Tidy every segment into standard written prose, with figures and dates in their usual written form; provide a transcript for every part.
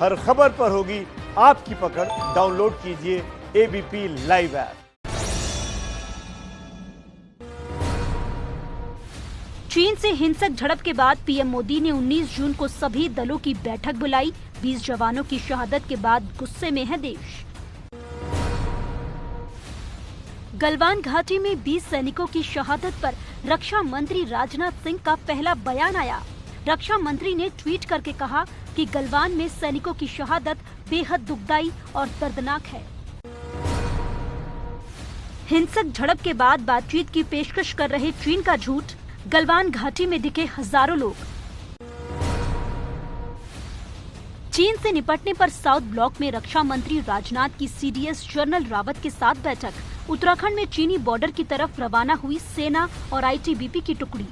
हर खबर पर होगी आपकी पकड़। डाउनलोड कीजिए एबीपी लाइव ऐप। चीन से हिंसक झड़प के बाद पीएम मोदी ने 19 जून को सभी दलों की बैठक बुलाई। 20 जवानों की शहादत के बाद गुस्से में है देश। गलवान घाटी में 20 सैनिकों की शहादत पर रक्षा मंत्री राजनाथ सिंह का पहला बयान आया। रक्षा मंत्री ने ट्वीट करके कहा कि गलवान में सैनिकों की शहादत बेहद दुखदाई और दर्दनाक है। हिंसक झड़प के बाद बातचीत की पेशकश कर रहे चीन का झूठ, गलवान घाटी में दिखे हजारों लोग। चीन से निपटने पर साउथ ब्लॉक में रक्षा मंत्री राजनाथ की सीडीएस जनरल रावत के साथ बैठक। उत्तराखंड में चीनी बॉर्डर की तरफ रवाना हुई सेना और आईटीबीपी की टुकड़ी।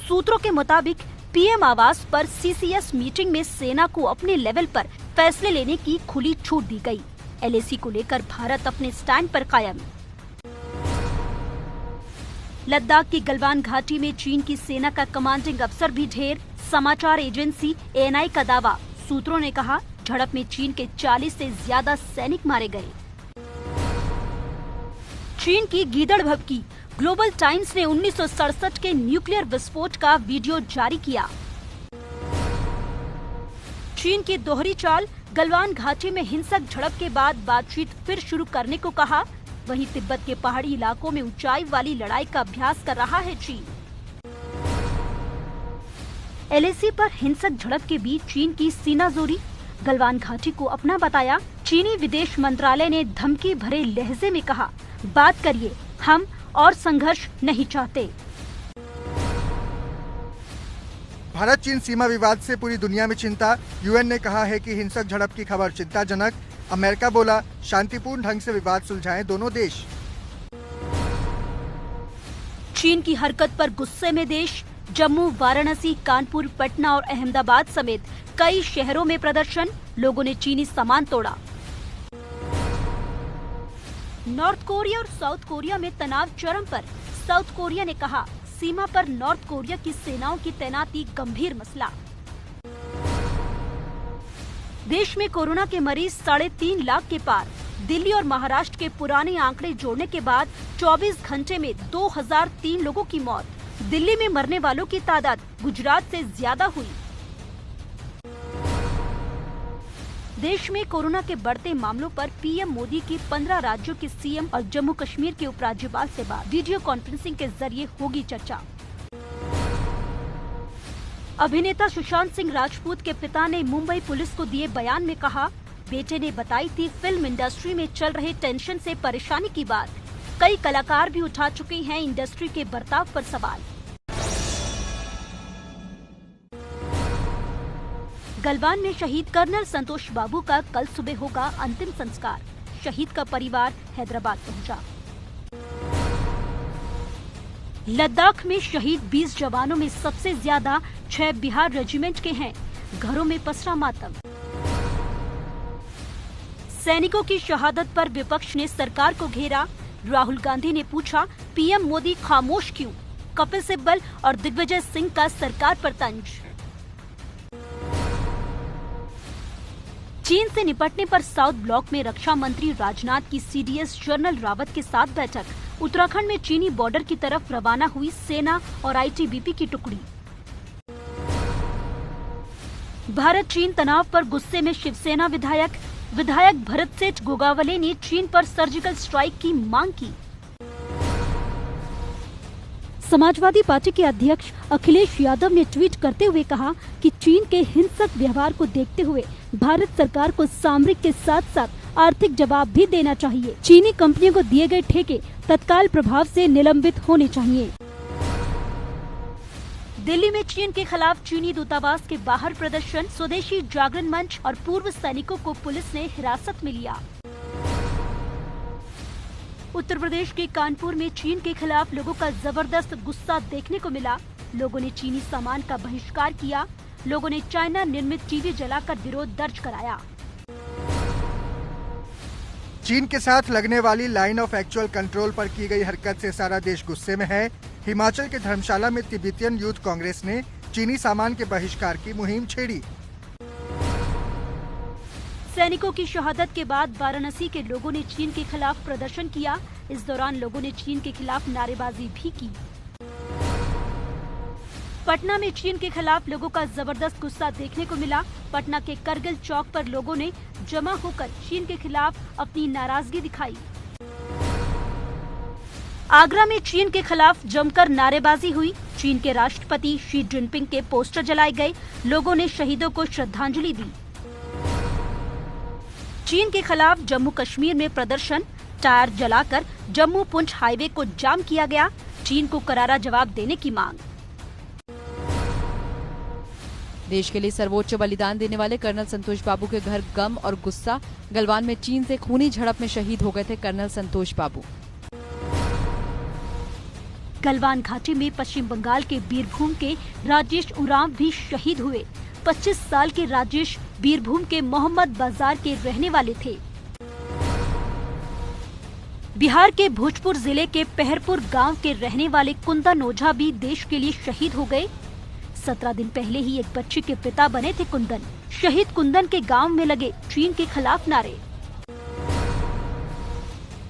सूत्रों के मुताबिक पीएम आवास पर सीसीएस मीटिंग में सेना को अपने लेवल पर फैसले लेने की खुली छूट दी गई। एलएसी को लेकर भारत अपने स्टैंड पर कायम। लद्दाख की गलवान घाटी में चीन की सेना का कमांडिंग अफसर भी ढेर। समाचार एजेंसी एएनआई का दावा। सूत्रों ने कहा, झड़प में चीन के 40 से ज्यादा सैनिक मारे गए। चीन की गीदड़ भभकी। ग्लोबल टाइम्स ने 1967 के न्यूक्लियर विस्फोट का वीडियो जारी किया। चीन की दोहरी चाल। गलवान घाटी में हिंसक झड़प के बाद बातचीत फिर शुरू करने को कहा। वहीं तिब्बत के पहाड़ी इलाकों में ऊंचाई वाली लड़ाई का अभ्यास कर रहा है चीन। एलएसी पर हिंसक झड़प के बीच चीन की सीनाजोरी। गलवान घाटी को अपना बताया। चीनी विदेश मंत्रालय ने धमकी भरे लहजे में कहा, बात करिए, हम और संघर्ष नहीं चाहते। भारत चीन सीमा विवाद से पूरी दुनिया में चिंता। यूएन ने कहा है कि हिंसक झड़प की खबर चिंताजनक। अमेरिका बोला, शांतिपूर्ण ढंग से विवाद सुलझाएं दोनों देश। चीन की हरकत पर गुस्से में देश। जम्मू, वाराणसी, कानपुर, पटना और अहमदाबाद समेत कई शहरों में प्रदर्शन। लोगों ने चीनी सामान तोड़ा। नॉर्थ कोरिया और साउथ कोरिया में तनाव चरम पर। साउथ कोरिया ने कहा, सीमा पर नॉर्थ कोरिया की सेनाओं की तैनाती गंभीर मसला। देश में कोरोना के मरीज 3.5 लाख के पार। दिल्ली और महाराष्ट्र के पुराने आंकड़े जोड़ने के बाद 24 घंटे में 2003 लोगों की मौत। दिल्ली में मरने वालों की तादाद गुजरात से ज्यादा हुई। देश में कोरोना के बढ़ते मामलों पर पीएम मोदी की 15 राज्यों के सीएम और जम्मू कश्मीर के उपराज्यपाल से बात। वीडियो कॉन्फ्रेंसिंग के जरिए होगी चर्चा। अभिनेता सुशांत सिंह राजपूत के पिता ने मुंबई पुलिस को दिए बयान में कहा, बेटे ने बताई थी फिल्म इंडस्ट्री में चल रहे टेंशन से परेशानी की बात। कई कलाकार भी उठा चुके हैं इंडस्ट्री के बर्ताव पर सवाल। गलवान में शहीद कर्नल संतोष बाबू का कल सुबह होगा अंतिम संस्कार। शहीद का परिवार हैदराबाद पहुंचा। लद्दाख में शहीद 20 जवानों में सबसे ज्यादा 6 बिहार रेजिमेंट के हैं। घरों में पसरा मातम। सैनिकों की शहादत पर विपक्ष ने सरकार को घेरा। राहुल गांधी ने पूछा, पीएम मोदी खामोश क्यों? कपिल सिब्बल और दिग्विजय सिंह का सरकार पर तंज। चीन से निपटने पर साउथ ब्लॉक में रक्षा मंत्री राजनाथ की सीडीएस जनरल रावत के साथ बैठक। उत्तराखंड में चीनी बॉर्डर की तरफ रवाना हुई सेना और आईटीबीपी की टुकड़ी। भारत चीन तनाव पर गुस्से में शिवसेना विधायक भरत सेठ गोगावले ने चीन पर सर्जिकल स्ट्राइक की मांग की। समाजवादी पार्टी के अध्यक्ष अखिलेश यादव ने ट्वीट करते हुए कहा कि चीन के हिंसक व्यवहार को देखते हुए भारत सरकार को सामरिक के साथ साथ आर्थिक जवाब भी देना चाहिए। चीनी कंपनियों को दिए गए ठेके तत्काल प्रभाव से निलंबित होने चाहिए। दिल्ली में चीन के खिलाफ चीनी दूतावास के बाहर प्रदर्शन। स्वदेशी जागरण मंच और पूर्व सैनिकों को पुलिस ने हिरासत में लिया। उत्तर प्रदेश के कानपुर में चीन के खिलाफ लोगों का जबरदस्त गुस्सा देखने को मिला। लोगों ने चीनी सामान का बहिष्कार किया। लोगों ने चाइना निर्मित टीवी जलाकर विरोध दर्ज कराया। चीन के साथ लगने वाली लाइन ऑफ एक्चुअल कंट्रोल पर की गई हरकत से सारा देश गुस्से में है। हिमाचल के धर्मशाला में तिब्बतियन यूथ कांग्रेस ने चीनी सामान के बहिष्कार की मुहिम छेड़ी। सैनिकों की शहादत के बाद वाराणसी के लोगों ने चीन के खिलाफ प्रदर्शन किया। इस दौरान लोगों ने चीन के खिलाफ नारेबाजी भी की। पटना में चीन के खिलाफ लोगों का जबरदस्त गुस्सा देखने को मिला। पटना के करगिल चौक पर लोगों ने जमा होकर चीन के खिलाफ अपनी नाराजगी दिखाई। आगरा में चीन के खिलाफ जमकर नारेबाजी हुई। चीन के राष्ट्रपति शी जिनपिंग के पोस्टर जलाए गए। लोगों ने शहीदों को श्रद्धांजलि दी। चीन के खिलाफ जम्मू कश्मीर में प्रदर्शन, टायर जलाकर जम्मू पुंछ हाईवे को जाम किया गया। चीन को करारा जवाब देने की मांग। देश के लिए सर्वोच्च बलिदान देने वाले कर्नल संतोष बाबू के घर गम और गुस्सा। गलवान में चीन से खूनी झड़प में शहीद हो गए थे कर्नल संतोष बाबू। गलवान घाटी में पश्चिम बंगाल के बीरभूम के राजेश उरांव भी शहीद हुए। 25 साल के राजेश बीरभूम के मोहम्मद बाजार के रहने वाले थे। बिहार के भोजपुर जिले के पहरपुर गांव के रहने वाले कुंदन ओझा भी देश के लिए शहीद हो गए। 17 दिन पहले ही एक बच्ची के पिता बने थे कुंदन। शहीद कुंदन के गांव में लगे चीन के खिलाफ नारे।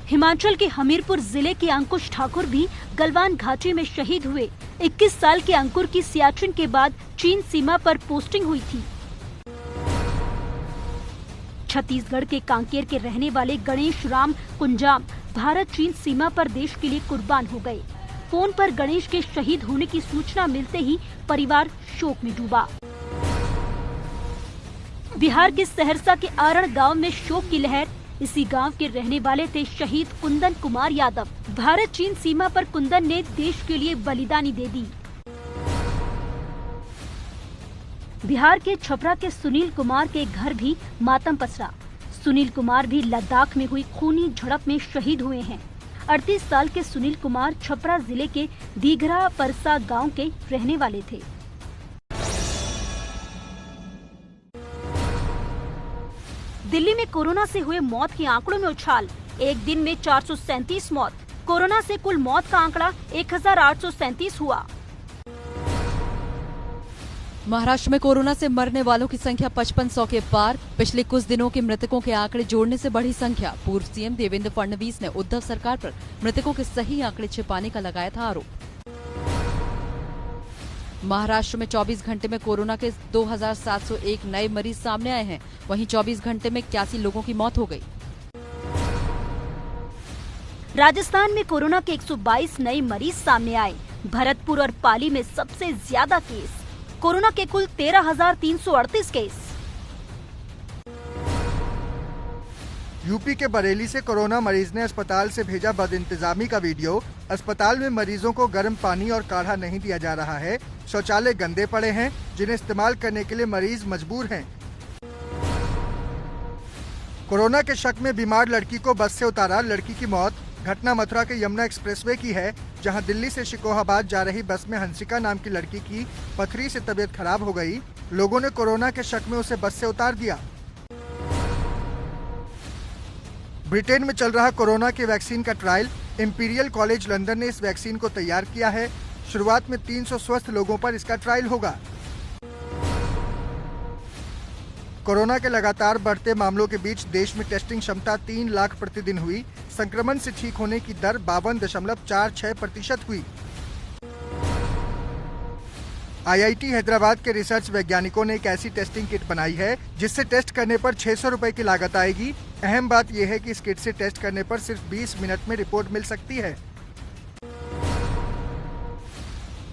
हिमाचल के हमीरपुर जिले के अंकुश ठाकुर भी गलवान घाटी में शहीद हुए। 21 साल के अंकुर की सियाचिन के बाद चीन सीमा पर पोस्टिंग हुई थी। छत्तीसगढ़ के कांकेर के रहने वाले गणेश राम कुंजाम भारत चीन सीमा पर देश के लिए कुर्बान हो गए। फोन पर गणेश के शहीद होने की सूचना मिलते ही परिवार शोक में डूबा। बिहार के सहरसा के आरण गांव में शोक की लहर। इसी गांव के रहने वाले थे शहीद कुंदन कुमार यादव। भारत चीन सीमा पर कुंदन ने देश के लिए बलिदानी दे दी। बिहार के छपरा के सुनील कुमार के घर भी मातम पसरा। सुनील कुमार भी लद्दाख में हुई खूनी झड़प में शहीद हुए हैं। 38 साल के सुनील कुमार छपरा जिले के दीघरा परसा गांव के रहने वाले थे। दिल्ली में कोरोना से हुए मौत के आंकड़ों में उछाल। एक दिन में 437 मौत। कोरोना से कुल मौत का आंकड़ा 1837 हुआ। महाराष्ट्र में कोरोना से मरने वालों की संख्या 5500 के पार। पिछले कुछ दिनों के मृतकों के आंकड़े जोड़ने से बढ़ी संख्या। पूर्व सीएम देवेंद्र फडणवीस ने उद्धव सरकार पर मृतकों के सही आंकड़े छिपाने का लगाया था आरोप। महाराष्ट्र में 24 घंटे में कोरोना के 2701 नए मरीज सामने आए हैं। वहीं 24 घंटे में 81 लोगों की मौत हो गई। राजस्थान में कोरोना के 122 नए मरीज सामने आए। भरतपुर और पाली में सबसे ज्यादा केस। कोरोना के कुल 13,338 केस। यूपी के बरेली से कोरोना मरीज ने अस्पताल से भेजा बदइंतजामी का वीडियो। अस्पताल में मरीजों को गर्म पानी और काढ़ा नहीं दिया जा रहा है। शौचालय गंदे पड़े हैं जिन्हें इस्तेमाल करने के लिए मरीज मजबूर हैं। कोरोना के शक में बीमार लड़की को बस से उतारा, लड़की की मौत। घटना मथुरा के यमुना एक्सप्रेसवे की है, जहां दिल्ली से शिकोहाबाद जा रही बस में हंसिका नाम की लड़की की पथरी से तबीयत खराब हो गई। लोगों ने कोरोना के शक में उसे बस से उतार दिया। ब्रिटेन में चल रहा कोरोना के वैक्सीन का ट्रायल। इंपीरियल कॉलेज लंदन ने इस वैक्सीन को तैयार किया है। शुरुआत में 300 स्वस्थ लोगों पर इसका ट्रायल होगा। कोरोना के लगातार बढ़ते मामलों के बीच देश में टेस्टिंग क्षमता 3 लाख प्रतिदिन हुई। संक्रमण से ठीक होने की दर 52.46% हुई। IIT हैदराबाद के रिसर्च वैज्ञानिकों ने एक ऐसी टेस्टिंग किट बनाई है जिससे टेस्ट करने पर 600 रुपए की लागत आएगी। अहम बात यह है कि इस किट से टेस्ट करने पर सिर्फ 20 मिनट में रिपोर्ट मिल सकती है।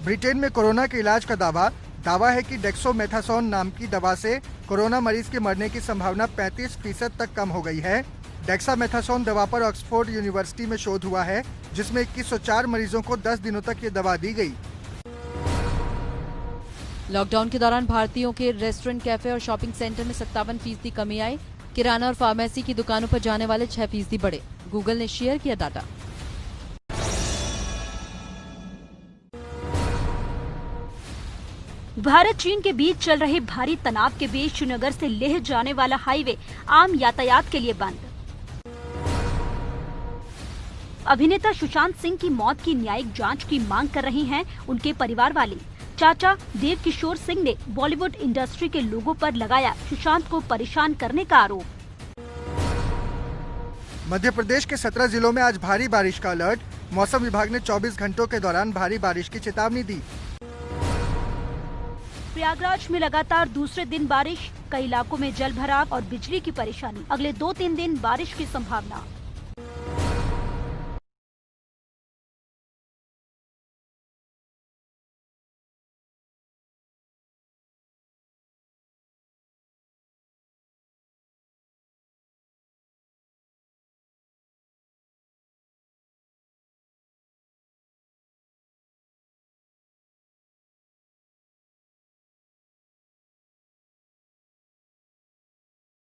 ब्रिटेन में कोरोना के इलाज का दावा है कि डेक्सोमेथासोन नाम की दवा से कोरोना मरीज के मरने की संभावना 35% तक कम हो गई है। डेक्सामेथासोन दवा पर ऑक्सफोर्ड यूनिवर्सिटी में शोध हुआ है, जिसमें 2104 मरीजों को 10 दिनों तक ये दवा दी गई। लॉकडाउन के दौरान भारतीयों के रेस्टोरेंट, कैफे और शॉपिंग सेंटर में 57% कमी आई। किराना और फार्मेसी की दुकानों पर जाने वाले 6% बढ़े। गूगल ने शेयर किया डाटा। भारत चीन के बीच चल रहे भारी तनाव के बीच श्रीनगर से लेह जाने वाला हाईवे आम यातायात के लिए बंद। अभिनेता सुशांत सिंह की मौत की न्यायिक जांच की मांग कर रहे हैं उनके परिवार वाले। चाचा देव किशोर सिंह ने बॉलीवुड इंडस्ट्री के लोगों पर लगाया सुशांत को परेशान करने का आरोप। मध्य प्रदेश के 17 जिलों में आज भारी बारिश का अलर्ट। मौसम विभाग ने 24 घंटों के दौरान भारी बारिश की चेतावनी दी। प्रयागराज में लगातार दूसरे दिन बारिश, कई इलाकों में जल भराव और बिजली की परेशानी। अगले 2-3 दिन बारिश की संभावना।